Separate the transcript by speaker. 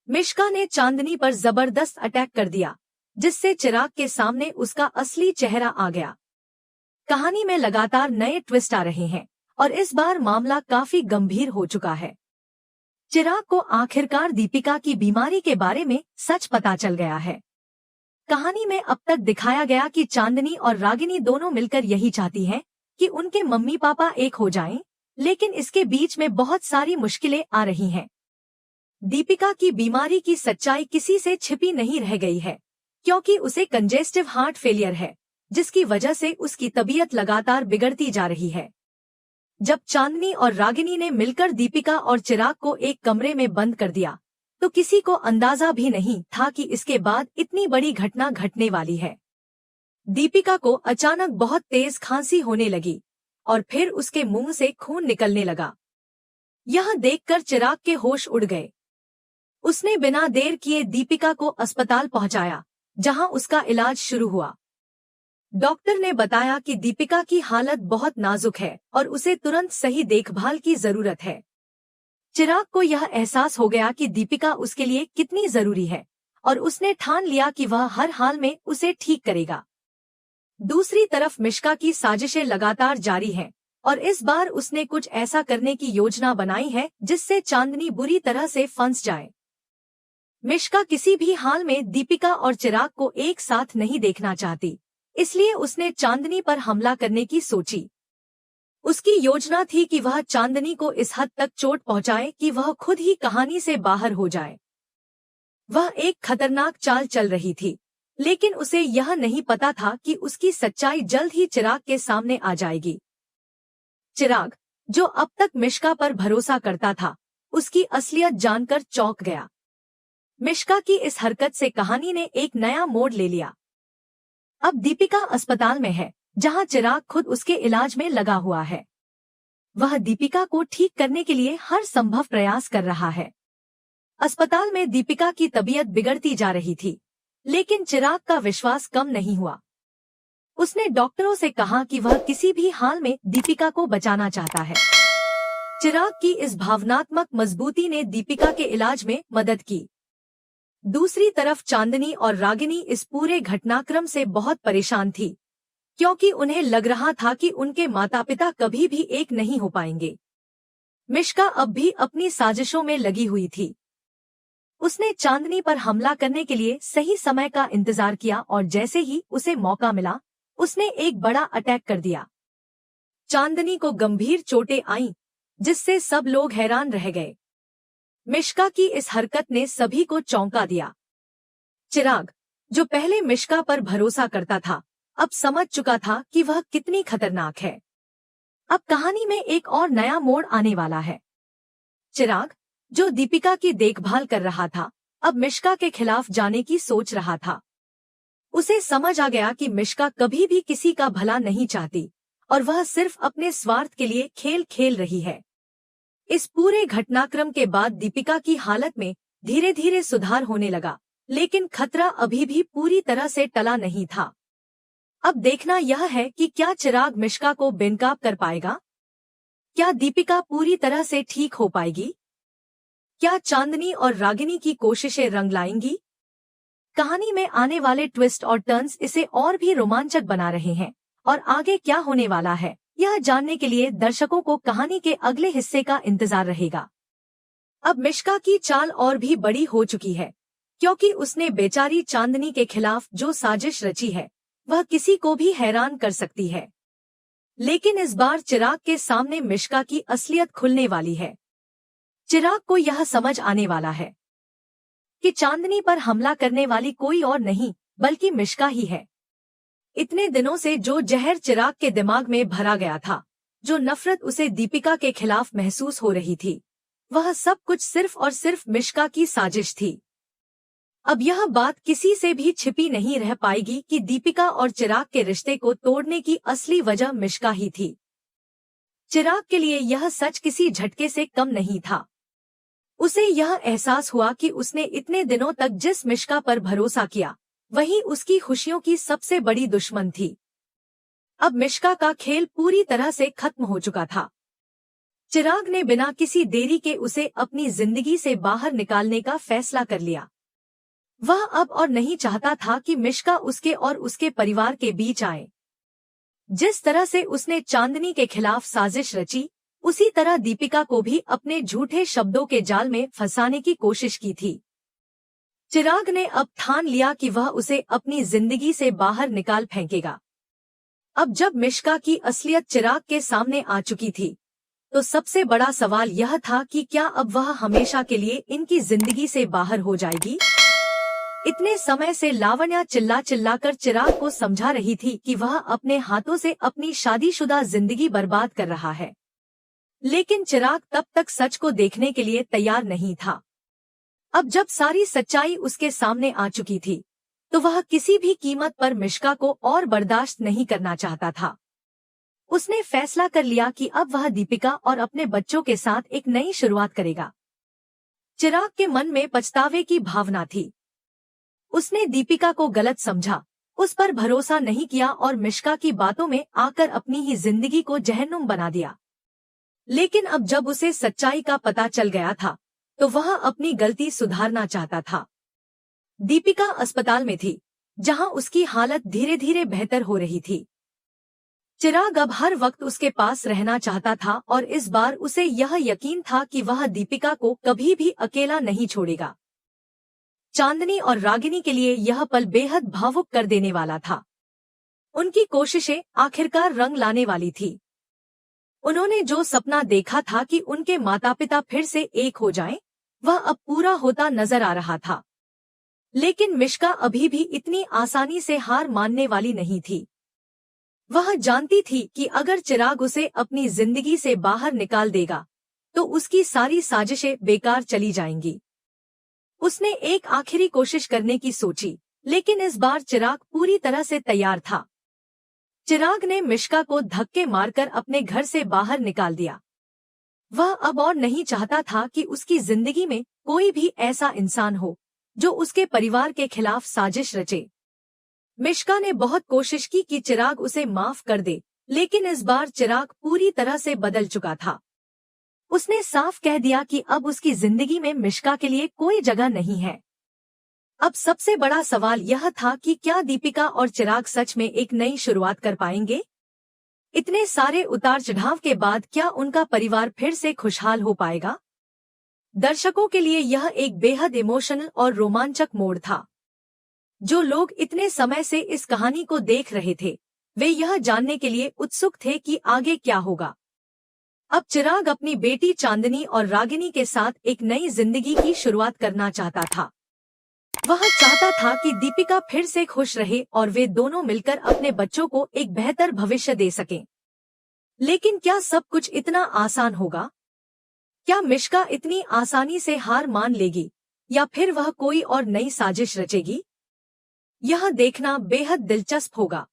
Speaker 1: मिश्का ने चांदनी पर जबरदस्त अटैक कर दिया, जिससे चिराग के सामने उसका असली चेहरा आ गया। कहानी में लगातार नए ट्विस्ट आ रहे हैं और इस बार मामला काफी गंभीर हो चुका है। चिराग को आखिरकार दीपिका की बीमारी के बारे में सच पता चल गया है। कहानी में अब तक दिखाया गया कि चांदनी और रागिनी दोनों मिलकर यही चाहती हैं कि उनके मम्मी पापा एक हो जाएं, लेकिन इसके बीच में बहुत सारी मुश्किलें आ रही हैं। दीपिका की बीमारी की सच्चाई किसी से छिपी नहीं रह गई है, क्योंकि उसे कंजेस्टिव हार्ट फेलियर है, जिसकी वजह से उसकी तबीयत लगातार बिगड़ती जा रही है। जब चांदनी और रागिनी ने मिलकर दीपिका और चिराग को एक कमरे में बंद कर दिया, तो किसी को अंदाजा भी नहीं था कि इसके बाद इतनी बड़ी घटना घटने वाली है। दीपिका को अचानक बहुत तेज खांसी होने लगी और फिर उसके मुंह से खून निकलने लगा। यह देखकर चिराग के होश उड़ गए। उसने बिना देर किए दीपिका को अस्पताल पहुंचाया, जहां उसका इलाज शुरू हुआ। डॉक्टर ने बताया कि दीपिका की हालत बहुत नाजुक है और उसे तुरंत सही देखभाल की जरूरत है। चिराग को यह एहसास हो गया कि दीपिका उसके लिए कितनी जरूरी है और उसने ठान लिया कि वह हर हाल में उसे ठीक करेगा। दूसरी तरफ मिश्का की साजिशें लगातार जारी हैं और इस बार उसने कुछ ऐसा करने की योजना बनाई है जिससे चांदनी बुरी तरह से फंस जाए। मिश्का किसी भी हाल में दीपिका और चिराग को एक साथ नहीं देखना चाहती, इसलिए उसने चांदनी पर हमला करने की सोची। उसकी योजना थी कि वह चांदनी को इस हद तक चोट पहुंचाए कि वह खुद ही कहानी से बाहर हो जाए। वह एक खतरनाक चाल चल रही थी, लेकिन उसे यह नहीं पता था कि उसकी सच्चाई जल्द ही चिराग के सामने आ जाएगी। चिराग, जो अब तक मिश्का पर भरोसा करता था, उसकी असलियत जानकर चौंक गया। मिश्का की इस हरकत से कहानी ने एक नया मोड़ ले लिया। अब दीपिका अस्पताल में है, जहां चिराग खुद उसके इलाज में लगा हुआ है। वह दीपिका को ठीक करने के लिए हर संभव प्रयास कर रहा है। अस्पताल में दीपिका की तबीयत बिगड़ती जा रही थी, लेकिन चिराग का विश्वास कम नहीं हुआ। उसने डॉक्टरों से कहा कि वह किसी भी हाल में दीपिका को बचाना चाहता है। चिराग की इस भावनात्मक मजबूती ने दीपिका के इलाज में मदद की। दूसरी तरफ चांदनी और रागिनी इस पूरे घटनाक्रम से बहुत परेशान थी, क्योंकि उन्हें लग रहा था कि उनके माता पिता कभी भी एक नहीं हो पाएंगे। मिश्का अब भी अपनी साजिशों में लगी हुई थी। उसने चांदनी पर हमला करने के लिए सही समय का इंतजार किया और जैसे ही उसे मौका मिला, उसने एक बड़ा अटैक कर दिया। चांदनी को गंभीर चोटें आईं, जिससे सब लोग हैरान रह गए। मिश्का की इस हरकत ने सभी को चौंका दिया। चिराग, जो पहले मिश्का पर भरोसा करता था, अब समझ चुका था कि वह कितनी खतरनाक है। अब कहानी में एक और नया मोड़ आने वाला है। चिराग, जो दीपिका की देखभाल कर रहा था, अब मिश्का के खिलाफ जाने की सोच रहा था। उसे समझ आ गया कि मिश्का कभी भी किसी का भला नहीं चाहती और वह सिर्फ अपने स्वार्थ के लिए खेल खेल रही है। इस पूरे घटनाक्रम के बाद दीपिका की हालत में धीरे धीरे सुधार होने लगा, लेकिन खतरा अभी भी पूरी तरह से टला नहीं था। अब देखना यह है कि क्या चिराग मिश्का को बेनकाब कर पाएगा? क्या दीपिका पूरी तरह से ठीक हो पाएगी? क्या चांदनी और रागिनी की कोशिशें रंग लाएंगी? कहानी में आने वाले ट्विस्ट और टर्न्स इसे और भी रोमांचक बना रहे हैं और आगे क्या होने वाला है, यह जानने के लिए दर्शकों को कहानी के अगले हिस्से का इंतजार रहेगा। अब मिश्का की चाल और भी बड़ी हो चुकी है, क्योंकि उसने बेचारी चांदनी के खिलाफ जो साजिश रची है, वह किसी को भी हैरान कर सकती है। लेकिन इस बार चिराग के सामने मिश्का की असलियत खुलने वाली है। चिराग को यह समझ आने वाला है कि चांदनी पर हमला करने वाली कोई और नहीं बल्कि मिश्का ही है। इतने दिनों से जो जहर चिराग के दिमाग में भरा गया था, जो नफरत उसे दीपिका के खिलाफ महसूस हो रही थी, वह सब कुछ सिर्फ और सिर्फ मिश्का की साजिश थी। अब यह बात किसी से भी छिपी नहीं रह पाएगी कि दीपिका और चिराग के रिश्ते को तोड़ने की असली वजह मिश्का ही थी। चिराग के लिए यह सच किसी झटके से कम नहीं था। उसे यह एहसास हुआ कि उसने इतने दिनों तक जिस मिश्का पर भरोसा किया, वही उसकी खुशियों की सबसे बड़ी दुश्मन थी। अब मिश्का का खेल पूरी तरह से खत्म हो चुका था। चिराग ने बिना किसी देरी के उसे अपनी जिंदगी से बाहर निकालने का फैसला कर लिया। वह अब और नहीं चाहता था कि मिश्का उसके और उसके परिवार के बीच आए। जिस तरह से उसने चांदनी के खिलाफ साजिश रची, उसी तरह दीपिका को भी अपने झूठे शब्दों के जाल में फंसाने की कोशिश की थी। चिराग ने अब ठान लिया कि वह उसे अपनी जिंदगी से बाहर निकाल फेंकेगा। अब जब मिश्का की असलियत चिराग के सामने आ चुकी थी, तो सबसे बड़ा सवाल यह था कि क्या अब वह हमेशा के लिए इनकी जिंदगी से बाहर हो जाएगी। इतने समय से लावण्या चिल्ला चिल्ला कर चिराग को समझा रही थी कि वह अपने हाथों से अपनी शादीशुदा जिंदगी बर्बाद कर रहा है, लेकिन चिराग तब तक सच को देखने के लिए तैयार नहीं था। अब जब सारी सच्चाई उसके सामने आ चुकी थी, तो वह किसी भी कीमत पर मिश्का को और बर्दाश्त नहीं करना चाहता था। उसने फैसला कर लिया कि अब वह दीपिका और अपने बच्चों के साथ एक नई शुरुआत करेगा। चिराग के मन में पछतावे की भावना थी। उसने दीपिका को गलत समझा, उस पर भरोसा नहीं किया और मिश्का की बातों में आकर अपनी ही जिंदगी को जहन्नुम बना दिया। लेकिन अब जब उसे सच्चाई का पता चल गया था, तो वह अपनी गलती सुधारना चाहता था। दीपिका अस्पताल में थी, जहां उसकी हालत धीरे धीरे बेहतर हो रही थी। चिराग अब हर वक्त उसके पास रहना चाहता था और इस बार उसे यह यकीन था कि वह दीपिका को कभी भी अकेला नहीं छोड़ेगा। चांदनी और रागिनी के लिए यह पल बेहद भावुक कर देने वाला था। उनकी कोशिशें आखिरकार रंग लाने वाली थी। उन्होंने जो सपना देखा था कि उनके माता पिता फिर से एक हो जाएं, वह अब पूरा होता नजर आ रहा था। लेकिन मिश्का अभी भी इतनी आसानी से हार मानने वाली नहीं थी। वह जानती थी कि अगर चिराग उसे अपनी जिंदगी से बाहर निकाल देगा, तो उसकी सारी साजिशें बेकार चली जाएंगी। उसने एक आखिरी कोशिश करने की सोची, लेकिन इस बार चिराग पूरी तरह से तैयार था। चिराग ने मिश्का को धक्के मारकर अपने घर से बाहर निकाल दिया। वह अब और नहीं चाहता था कि उसकी जिंदगी में कोई भी ऐसा इंसान हो जो उसके परिवार के खिलाफ साजिश रचे। मिश्का ने बहुत कोशिश की कि चिराग उसे माफ कर दे, लेकिन इस बार चिराग पूरी तरह से बदल चुका था। उसने साफ कह दिया कि अब उसकी जिंदगी में मिश्का के लिए कोई जगह नहीं है। अब सबसे बड़ा सवाल यह था कि क्या दीपिका और चिराग सच में एक नई शुरुआत कर पाएंगे। इतने सारे उतार चढ़ाव के बाद क्या उनका परिवार फिर से खुशहाल हो पाएगा। दर्शकों के लिए यह एक बेहद इमोशनल और रोमांचक मोड़ था। जो लोग इतने समय से इस कहानी को देख रहे थे, वे यह जानने के लिए उत्सुक थे कि आगे क्या होगा। अब चिराग अपनी बेटी चांदनी और रागिनी के साथ एक नई जिंदगी की शुरुआत करना चाहता था। वह चाहता था कि दीपिका फिर से खुश रहे और वे दोनों मिलकर अपने बच्चों को एक बेहतर भविष्य दे सकें। लेकिन क्या सब कुछ इतना आसान होगा? क्या मिश्का इतनी आसानी से हार मान लेगी या फिर वह कोई और नई साजिश रचेगी? यह देखना बेहद दिलचस्प होगा।